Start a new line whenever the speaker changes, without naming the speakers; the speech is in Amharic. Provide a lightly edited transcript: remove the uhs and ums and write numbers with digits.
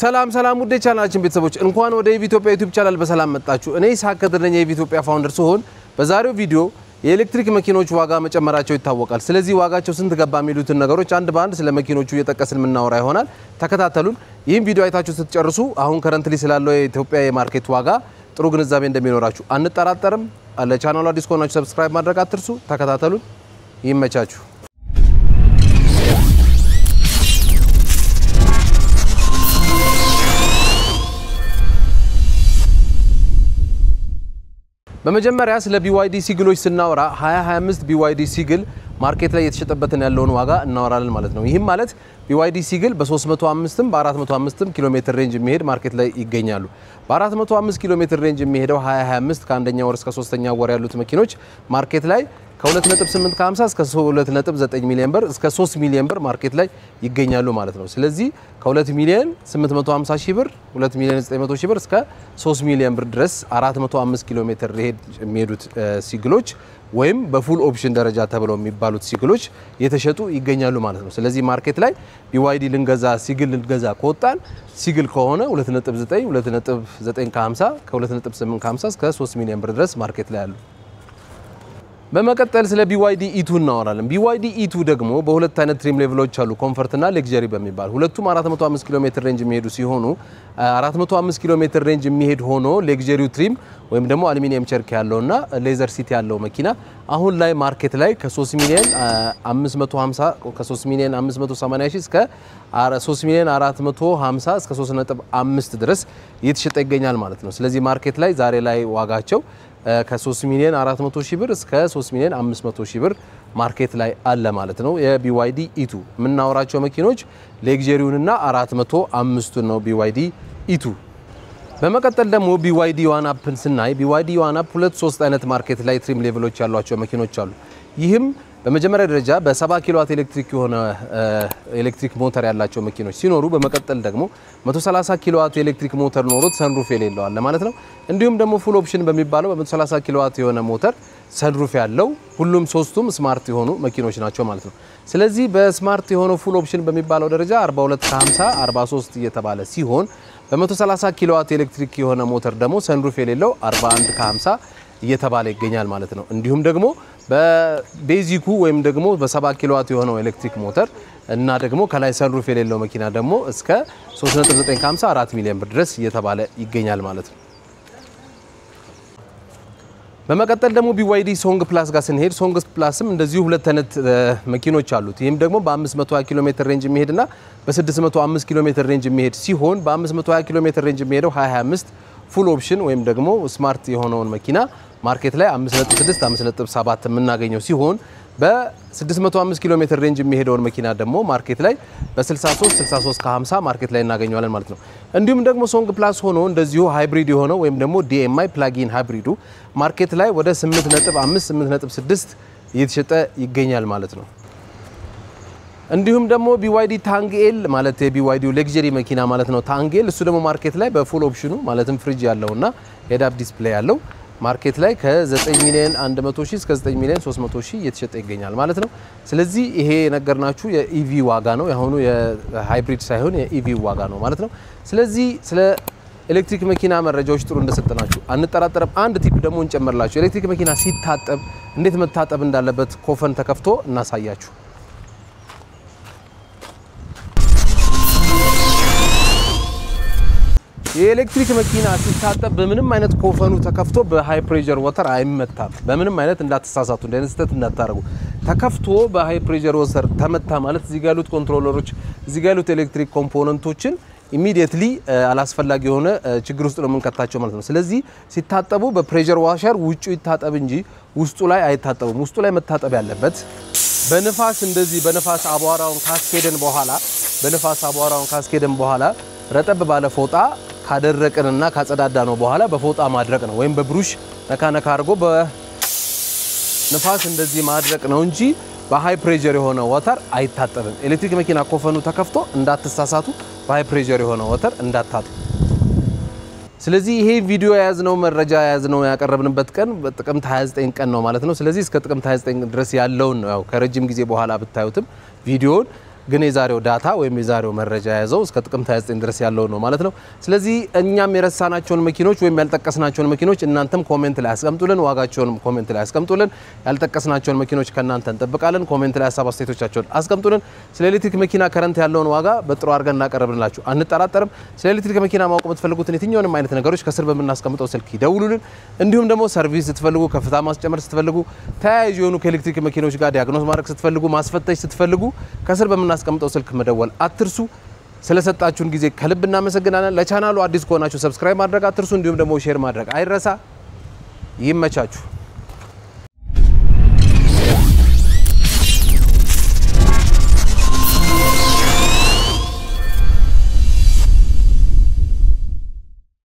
ሰላም ውዴ ቻናላችን ቤተሰቦች እንኳን ወደ ኢትዮጵያ ዩቲዩብ ቻናል በሰላም መጣችሁ እኔ ሳከደረኛ የኢትዮጵያ ፋውንደር ሲሆን በዛሬው ቪዲዮ የኤሌክትሪክ መኪኖች ዋጋ መጨመራቸው ይታወቃል ስለዚህ ዋጋቸው ስንት ገባ የሚሉትን ነገሮች አንድ ባንድ ስለ መኪኖቹ እየተጠቀስን ምናወራ ይሆናል ተከታተሉን ይህን ቪዲዮ አይታችሁ ስትጨርሱ አሁን ከረንትሊ ስላለው የኢትዮጵያ የማርኬት ዋጋ ጥሩ ግንዛቤ እንደሚኖራችሁ አንጠራጠርም ለቻናሉ አዲስ ከሆናችሁ ሰብስክራይብ ማድረግ አትርሱ ተከታተሉን ይመቻችሁ በመጀመሪያ ስለ BYD ሲግሎች ስናወራ 2025 BYD ሲግል ማርኬት ላይ የተሸጠበትን ያለውን ዋጋ እናወራለን ማለት ነው ይህም ማለት BYD ሲግል በ305 በ405 ኪሎ ሜትር ሬንጅ የሚሄድ ማርኬት ላይ ይገኛሉ በ405 ኪሎ ሜትር ሬንጅ የሚሄደው 2025 ከአንደኛ ወር እስከ 3ኛ ወር ያሉት መኪኖች ማርኬት ላይ ከ2.850 እስከ 2.9 ሚሊዮን ብር እስከ 3 ሚሊዮን ብር ማርኬት ላይ ይገኛሉ ማለት ነው ስለዚህ ከ2 ሚሊዮን 850 ሺህ ብር 2 ሚሊዮን 900 ሺህ ብር እስከ 3 ሚሊዮን ብር ድረስ 405 ኪሎ ሜትር የሚሄዱት ሲግሎች ወይም በፉል ኦፕሽን ደረጃ ተብለው የሚባሉት ሲግሎች የተሸጡ ይገኛሉ ማለት ነው ስለዚህ ማርኬት ላይ BYD ልንገዛ ሲግል ልንገዛ ከወጣን ሲግል ከሆነ 2.9 2.950 ከ2.850 እስከ 3 ሚሊዮን ብር ድረስ ማርኬት ላይ አሉ በመቀጠል ስለ BYD E2 እናወራለን BYD E2 ደግሞ በሁለት አይነት ትሪም ሌቭሎች አሉ ኮምፎርት እና ሌክዠሪ በሚባል ሁለቱም 405 ኪሎ ሜትር ሬንጅ የሚሄዱ ሲሆኑ 405 ኪሎ ሜትር ሬንጅ የሚሄድ ሆኖ ሌክዠሪው ትሪም ወይም ደግሞ አሉሚኒየም ቸርክ ያለውና ሌዘር ሲት ያለው መኪና አሁን ላይ ማርኬት ላይ ከ3 ሚሊዮን 550 ከ3 ሚሊዮን 580 ሺህ እስከ 3 ሚሊዮን 450 እስከ 3.5 ድረስ እየተሸጠ ይገኛል ማለት ነው ስለዚህ ማርኬት ላይ ዛሬ ላይ ዋጋቸው ከ3 ሚሊዮን 400 ሺህ ብር እስከ 3 ሚሊዮን 500 ሺህ ብር ማርኬት ላይ አለ ማለት ነው የBYD E2 ምናወራቸው መኪኖች ሌክዠሪውንና 405 ነው BYD E2 በመቀጠል ደግሞ BYD One Upን ስናይ BYD One Up 2-3 አይነት ማርኬት ላይ ትሪም ሌቭሎች ያሏቸው መኪኖች አሉ ይህም በመጀመሪያ ደረጃ በ70 ኪሎዋት ኤሌክትሪክ የሆነ ኤሌክትሪክ ሞተር ያላቸው መኪኖች ሲኖሩ በመቀጠል ደግሞ 130 ኪሎዋት ኤሌክትሪክ ሞተር ኖሮት ሰንሩፍ የሌለው አለ ማለት ነው እንዲሁም ደግሞ ፉል ኦፕሽን በሚባለው በ130 ኪሎዋት የሆነ ሞተር ሰንሩፍ ያለው ሁሉም ሶስቱም ስማርት የሆኑ መኪኖች ናቸው ማለት ነው ስለዚህ በስማርት የሆነው ፉል ኦፕሽን በሚባለው ደረጃ 4250 43 እየተባለ ሲሆን በ130 ኪሎዋት ኤሌክትሪክ የሆነ ሞተር ደግሞ ሰንሩፍ የሌለው 4150 እየተባለ ይገኛል ማለት ነው እንዲሁም ደግሞ በቤዚኩ ወይም ደግሞ በ7 ኪሎዋት የሆነው ኤሌክትሪክ ሞተር እና ደግሞ ከላይ ሰንሩፍ የሌለው መኪና ደግሞ እስከ 3.950 4 ሚሊዮን ብር ድረስ እየተባለ ይገኛል ማለት ነው በመቀጠል ደግሞ BYD ሶንግ ፕላስ ጋር ስንሄድ ሶንግ ፕላስም እንደዚሁ ሁለት አይነት መኪኖች አሉት ይሄም ደግሞ በ520 ኪሎ ሜትር ሬንጅ የሚሄድና በ605 ኪሎ ሜትር ሬንጅ የሚሄድ ሲሆን በ520 ኪሎ ሜትር ሬንጅ የሚሄደው 2025 ፉል ኦፕሽን ወይም ደግሞ ስማርት የሆነውን መኪና ማርኬት ላይ 5.6 5.7 የምናገኘው ሲሆን በ605 ኪሎ ሜትር ሬንጅ የሚሄደውን መኪና ደግሞ ማርኬት ላይ በ63 ከ50 ማርኬት ላይ እናገኘዋለን ማለት ነው እንዲሁም ደግሞ ሶንግ ፕላስ ሆኖ እንደዚሁ ሃይብሪድ የሆነው ወይም ደግሞ DMI ፕላጊን ሃይብሪዱ ማርኬት ላይ ወደ 8.5 8.6 እየተሸጠ ይገኛል ማለት ነው እንዲሁም ደግሞ BYD ታንግኤል ማለት የBYD ሌክዠሪ መኪና ማለት ነው ታንግኤል እሱ ደግሞ ማርኬት ላይ በፉል ኦፕሽኑ ማለትም ፍሪጅ ያለውና ሄድ አፕ ዲስፕሌይ ያለው ማርኬት ላይ ከ9 ሚሊዮን 100 ሺህ እስከ 9 ሚሊዮን 300 ሺህ እየተሸጠ ይገኛል ማለት ነው ስለዚህ ይሄ ነገርናችሁ የኢቪ ዋጋ ነው ያሁኑ የሃይብሪድ ሳይሆን የኢቪ ዋጋ ነው ማለት ነው ስለዚህ ስለ ኤሌክትሪክ መኪና መረጃዎች ጥሩ እንደሰጠናችሁ አንጠራጠርም አንድ ቲፕ ደግሞ እንጨምርላችሁ ኤሌክትሪክ መኪና ሲታጠብ እንዴት መታጠብ እንዳለበት ኮፈን ተከፍቶ እናሳያችሁ የኤሌክትሪክ መኪና ሲታጠብ በምንም አይነት ኮፈኑ ተከፍቶ በሃይ ፕሬሸር ዋተር አይመታም በምንም አይነት እንዳትሳሳቱ እንደነስተት እንዳታረጉ ተከፍቶ በሃይ ፕሬሸር ዋተር ተመታ ማለት እዚህ ጋር ያሉት ኮንትሮለሮች እዚህ ጋር ያሉት ኤሌክትሪክ ኮምፖነንቶችን ኢሚዲየትሊ አላስፈላጊ የሆነ ችግር ውስጥ ነው የምንከታቸው ማለት ነው ስለዚህ ሲታጠቡ በፕሬሸር ዋሸር ውጪ ይታጠብ እንጂ ውስጡ ላይ አይታጠቡም ውስጡ ላይ መታጠብ ያለበት በነፋስ እንደዚህ በነፋስ አቧራውን ካስኬደን በኋላ ረጠብ ባለ ፎጣ ካደረቀንና ካጸዳዳ ነው በኋላ በፎጣ ማድረቅ ነው ወይም በብሩሽ ነካነካ አርጎ በነፋስ እንደዚህ ማድረቅ ነው እንጂ በሃይ ፕሬሸር የሆነ ዋተር አይታጠብም ኤሌክትሪክ መኪና ኮፈኑ ተከፍቶ እንዳትሳሳቱ በሃይ ፕሬሸር የሆነ ዋተር እንዳታጡ ስለዚህ ይሄ ቪዲዮ ያዝነው መረጃ ያዝነው ያቀረብንበት ቀን በጥቅምት 29 ቀን ነው ማለት ነው ስለዚህ እስከ ጥቅምት 29 ድረስ ያለው ነው ያው ከረጅም ጊዜ በኋላ ብታዩትም ቪዲዮን ግን የዛሬው ዳታ ወይም የዛሬው መረጃ ያዘው እስከ ጥቅምት 29 ድረስ ያለው ነው ማለት ነው ስለዚህ እኛም የረሳናቸውን መኪኖች ወይም ያልጠቀስናቸውን መኪኖች እናንተም ኮሜንት ላይ አስቀምጡልን ዋጋቸውንም ኮሜንት ላይ አስቀምጡልን ያልጠቀስናቸውን መኪኖች ከናንተ እንጠብቃለን ኮሜንት ላይ ሐሳብ አስተያየቶቻችሁን አስቀምጡልን ስለ ኤሌክትሪክ መኪና ከረንት ያለውን ዋጋ በጥሩ አድርገን እናቀርብላችሁ አንጠራጠርም ስለ ኤሌክትሪክ መኪና ማወቅ የምትፈልጉትን የትኛውንም አይነት ነገሮች ከስር በመናስቀምጠው ስልክ ይደውሉልን እንዲሁም ደግሞ ሰርቪስ ስትፈልጉ ከፍታ ማስጨመር ስትፈልጉ ተያይዞ የሆኑ ከኤሌክትሪክ መኪኖች ጋር ዲያግኖስ ማድረግ ስትፈልጉ ማስፈተሽ ስትፈልጉ ከስር በመናስቀምጠው ስልክ መደወል አትርሱ ስለሰጣችሁን ጊዜ ከልብ እናመሰግናለን ለቻናሉ አዲስ ከሆናችሁ ሰብስክራይብ ማድረግ አትርሱ እንዲሁም ደግሞ ሼር ማድረግ አይረሳ ይመቻችሁ